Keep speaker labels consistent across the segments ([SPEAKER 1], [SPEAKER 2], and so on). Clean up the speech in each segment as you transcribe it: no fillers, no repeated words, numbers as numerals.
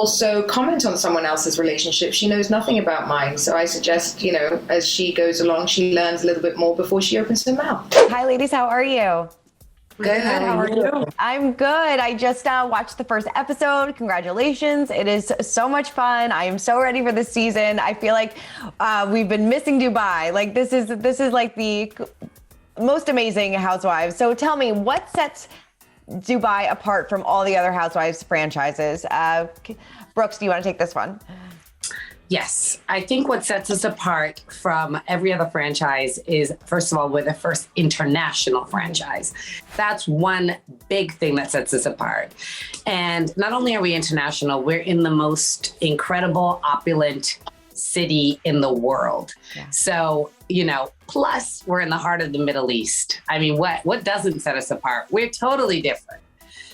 [SPEAKER 1] also comment on someone else's relationship. She knows nothing about mine. So I suggest, as she goes along, she learns a little bit more before she opens her mouth.
[SPEAKER 2] Hi, ladies. How are you?
[SPEAKER 1] Good. How are you?
[SPEAKER 2] I'm good. I just watched the first episode. Congratulations. It is so much fun. I am so ready for this season. I feel like we've been missing Dubai. Like this is like the most amazing Housewives. So tell me, what sets Dubai apart from all the other Housewives franchises? Brooks, do you want to take this one?
[SPEAKER 3] Yes, I think what sets us apart from every other franchise is, first of all, we're the first international franchise. That's one big thing that sets us apart. And not only are we international, we're in the most incredible, opulent city in the world. Yeah. So, plus we're in the heart of the Middle East. I mean, what doesn't set us apart? We're totally different.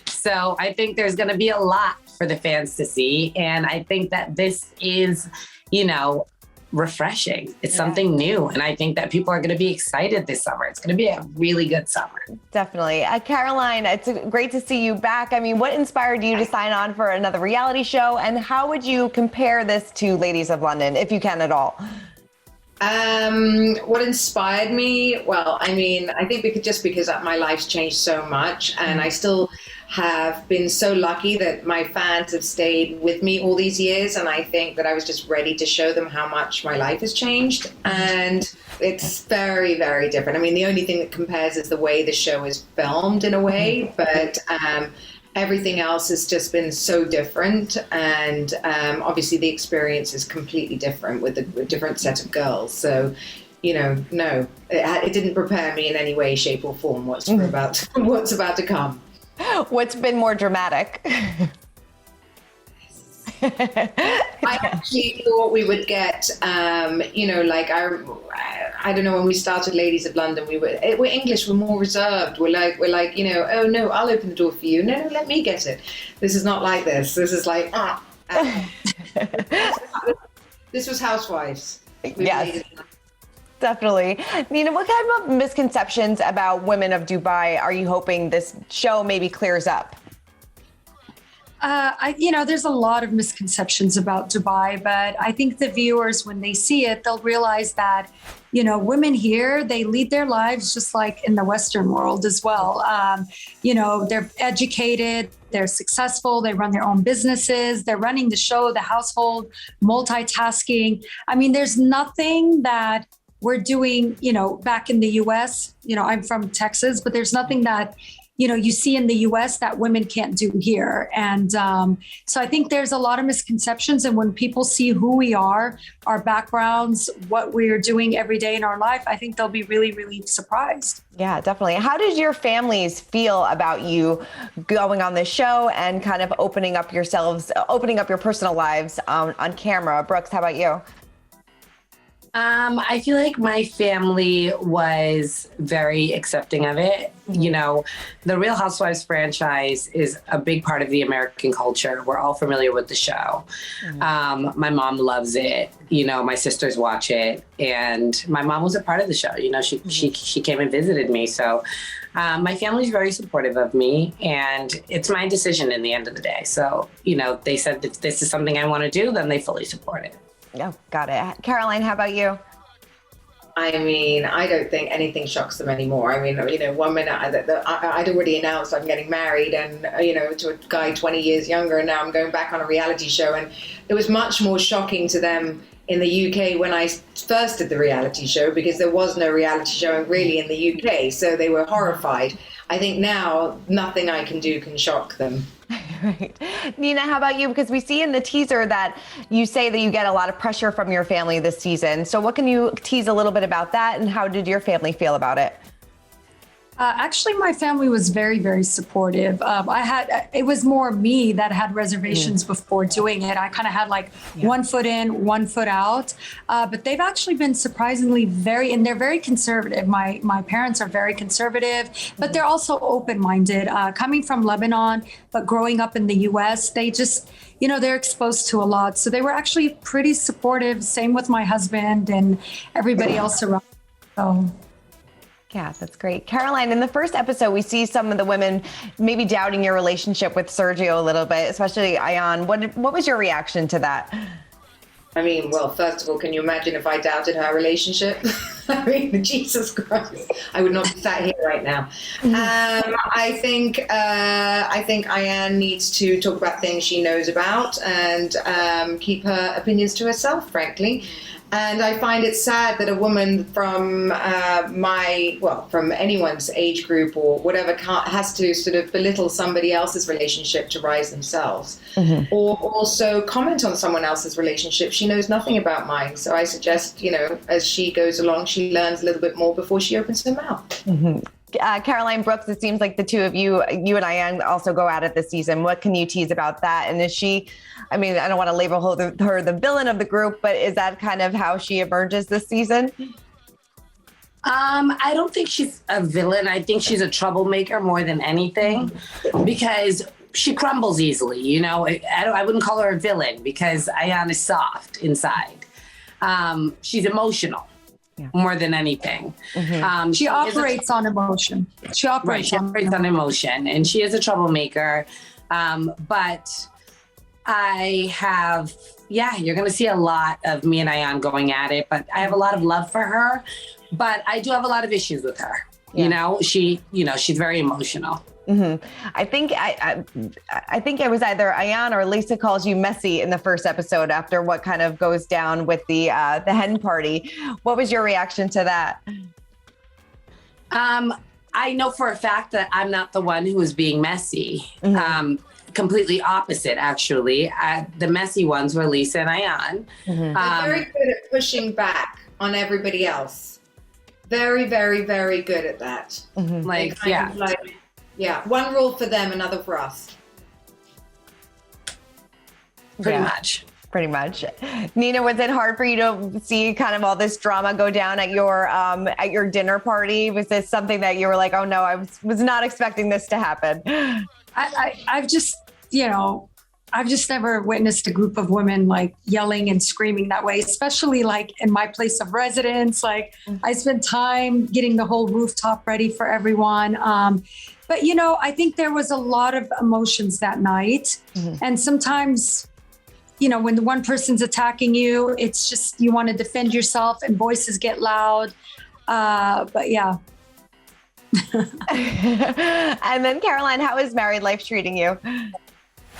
[SPEAKER 3] So I think there's going to be a lot for the fans to see. And I think that this is, refreshing. It's something new. And I think that people are going to be excited this summer. It's going to be a really good summer.
[SPEAKER 2] Definitely. Caroline, it's great to see you back. I mean, what inspired you to sign on for another reality show? And how would you compare this to Ladies of London, if you can at all?
[SPEAKER 1] What inspired me? Well, I mean, I think because my life's changed so much, and I still have been so lucky that my fans have stayed with me all these years, and I think that I was just ready to show them how much my life has changed, and it's very, very different. I mean, the only thing that compares is the way the show is filmed in a way, but everything else has just been so different, and obviously the experience is completely different with a different set of girls. So, no, it didn't prepare me in any way, shape, or form what's about to come.
[SPEAKER 2] What's been more dramatic?
[SPEAKER 1] I actually thought we would get, I don't know, when we started Ladies of London, we're English, we're more reserved. We're like, oh no, I'll open the door for you. No, let me get it. This is not like this. This is like, this was Housewives.
[SPEAKER 2] Yes. Definitely. Nina, what kind of misconceptions about women of Dubai are you hoping this show maybe clears up?
[SPEAKER 4] There's a lot of misconceptions about Dubai, but I think the viewers, when they see it, they'll realize that, women here, they lead their lives just like in the Western world as well. They're educated, they're successful, they run their own businesses, they're running the show, the household, multitasking. I mean, there's nothing that we're doing, back in the US. I'm from Texas, but there's nothing that you see in the US that women can't do here. And so I think there's a lot of misconceptions. And when people see who we are, our backgrounds, what we're doing every day in our life, I think they'll be really, really surprised.
[SPEAKER 2] Yeah, definitely. How did your families feel about you going on this show and kind of opening up your personal lives on camera? Brooks, how about you?
[SPEAKER 3] I feel like my family was very accepting of it. The Real Housewives franchise is a big part of the American culture. We're all familiar with the show. My mom loves it. My sisters watch it. And my mom was a part of the show. She came and visited me. So my family's very supportive of me. And it's my decision in the end of the day. So, they said if this is something I want to do, then they fully support it.
[SPEAKER 2] Oh, got it. Caroline, how about you?
[SPEAKER 1] I mean, I don't think anything shocks them anymore. I mean, 1 minute I'd already announced I'm getting married and, to a guy 20 years younger, and now I'm going back on a reality show. And it was much more shocking to them in the UK when I first did the reality show, because there was no reality show really in the UK. So they were horrified. I think now nothing I can do can shock them.
[SPEAKER 2] Right. Nina, how about you? Because we see in the teaser that you say that you get a lot of pressure from your family this season. So what can you tease a little bit about that, and how did your family feel about it?
[SPEAKER 4] Actually, my family was very, very supportive. It was more me that had reservations before doing it. I kind of had one foot in, 1 foot out. But they've actually been surprisingly and they're very conservative. My parents are very conservative, but they're also open-minded. Coming from Lebanon, but growing up in the US, they just, they're exposed to a lot. So they were actually pretty supportive. Same with my husband and everybody else around. So.
[SPEAKER 2] Yeah, that's great. Caroline, in the first episode, we see some of the women maybe doubting your relationship with Sergio a little bit, especially Ayan. What was your reaction to that?
[SPEAKER 1] I mean, well, first of all, can you imagine if I doubted her relationship? I mean, Jesus Christ, I would not be sat here right now. I think Ayan needs to talk about things she knows about and keep her opinions to herself, frankly. And I find it sad that a woman from from anyone's age group or whatever has to sort of belittle somebody else's relationship to rise themselves, or also comment on someone else's relationship. She knows nothing about mine. So I suggest, as she goes along, she learns a little bit more before she opens her mouth.
[SPEAKER 2] Caroline Brooks, it seems like the two of you and Ayan also go at it this season. What can you tease about that? And is she, I mean, I don't want to label her the villain of the group, but is that kind of how she emerges this season?
[SPEAKER 3] I don't think she's a villain. I think she's a troublemaker more than anything, because she crumbles easily. I wouldn't call her a villain because Ayan is soft inside. She's emotional. Yeah. More than anything.
[SPEAKER 4] She operates on emotion. She operates on emotion,
[SPEAKER 3] and she is a troublemaker. But I have, you're going to see a lot of me and Ayan going at it, but I have a lot of love for her, but I do have a lot of issues with her. Yeah. She's very emotional.
[SPEAKER 2] I think it was either Ayan or Lisa calls you messy in the first episode after what kind of goes down with the hen party. What was your reaction to that?
[SPEAKER 3] I know for a fact that I'm not the one who was being messy. Completely opposite, actually. The messy ones were Lisa and Ayan.
[SPEAKER 1] They're very good at pushing back on everybody else. Very, very, very good at that. One rule for them, another for us.
[SPEAKER 3] Pretty much.
[SPEAKER 2] Nina, was it hard for you to see kind of all this drama go down at your dinner party? Was this something that you were like, oh no, I was not expecting this to happen?
[SPEAKER 4] I've just never witnessed a group of women like yelling and screaming that way, especially like in my place of residence. Like I spent time getting the whole rooftop ready for everyone. But I think there was a lot of emotions that night. And sometimes, when the one person's attacking you, it's just, you want to defend yourself and voices get loud. But yeah.
[SPEAKER 2] And then Caroline, how is married life treating you?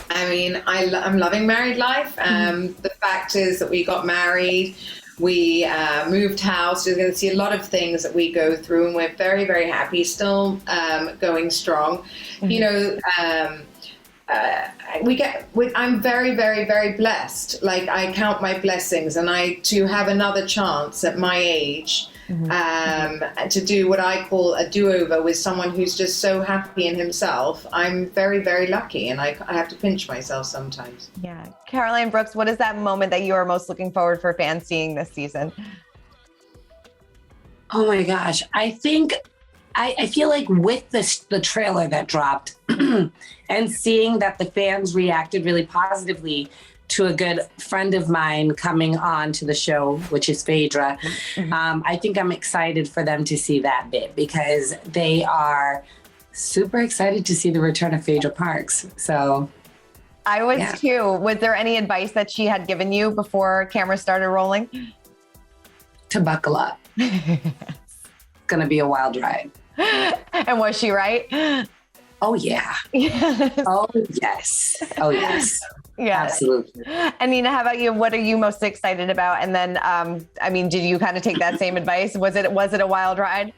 [SPEAKER 1] I mean, I'm loving married life. The fact is that we got married, we moved house. You're going to see a lot of things that we go through, and we're very, very happy, still going strong. I'm very, very, very blessed. Like, I count my blessings, and to have another chance at my age to do what I call a do-over with someone who's just so happy in himself. I'm very, very lucky, and I have to pinch myself sometimes.
[SPEAKER 2] Yeah. Caroline Brooks, what is that moment that you are most looking forward for fans seeing this season?
[SPEAKER 3] Oh my gosh. I think I feel like with the trailer that dropped and seeing that the fans reacted really positively to a good friend of mine coming on to the show, which is Phaedra. I think I'm excited for them to see that bit, because they are super excited to see the return of Phaedra Parks. So
[SPEAKER 2] I was too. Was there any advice that she had given you before cameras started rolling?
[SPEAKER 3] To buckle up. It's going to be a wild ride.
[SPEAKER 2] And was she right?
[SPEAKER 3] Oh, yeah. Oh, yes. Oh, yes.
[SPEAKER 2] Yeah,
[SPEAKER 3] absolutely.
[SPEAKER 2] And Nina, how about you? What are you most excited about? And then, did you kind of take that same advice? Was it a wild ride?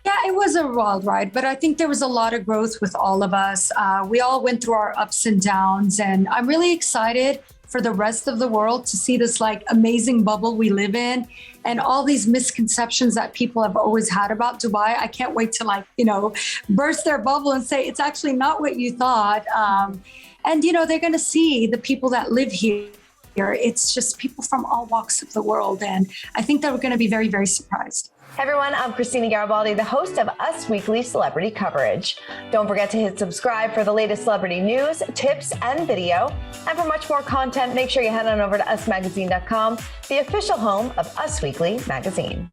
[SPEAKER 4] Yeah, it was a wild ride, but I think there was a lot of growth with all of us. We all went through our ups and downs, and I'm really excited for the rest of the world to see this like amazing bubble we live in, and all these misconceptions that people have always had about Dubai. I can't wait to burst their bubble and say it's actually not what you thought. And they're going to see the people that live here. It's just people from all walks of the world, and I think that we're going to be very, very surprised.
[SPEAKER 2] Hey everyone, I'm Christina Garibaldi, the host of Us Weekly Celebrity Coverage. Don't forget to hit subscribe for the latest celebrity news, tips, and video. And for much more content, make sure you head on over to usmagazine.com, the official home of Us Weekly Magazine.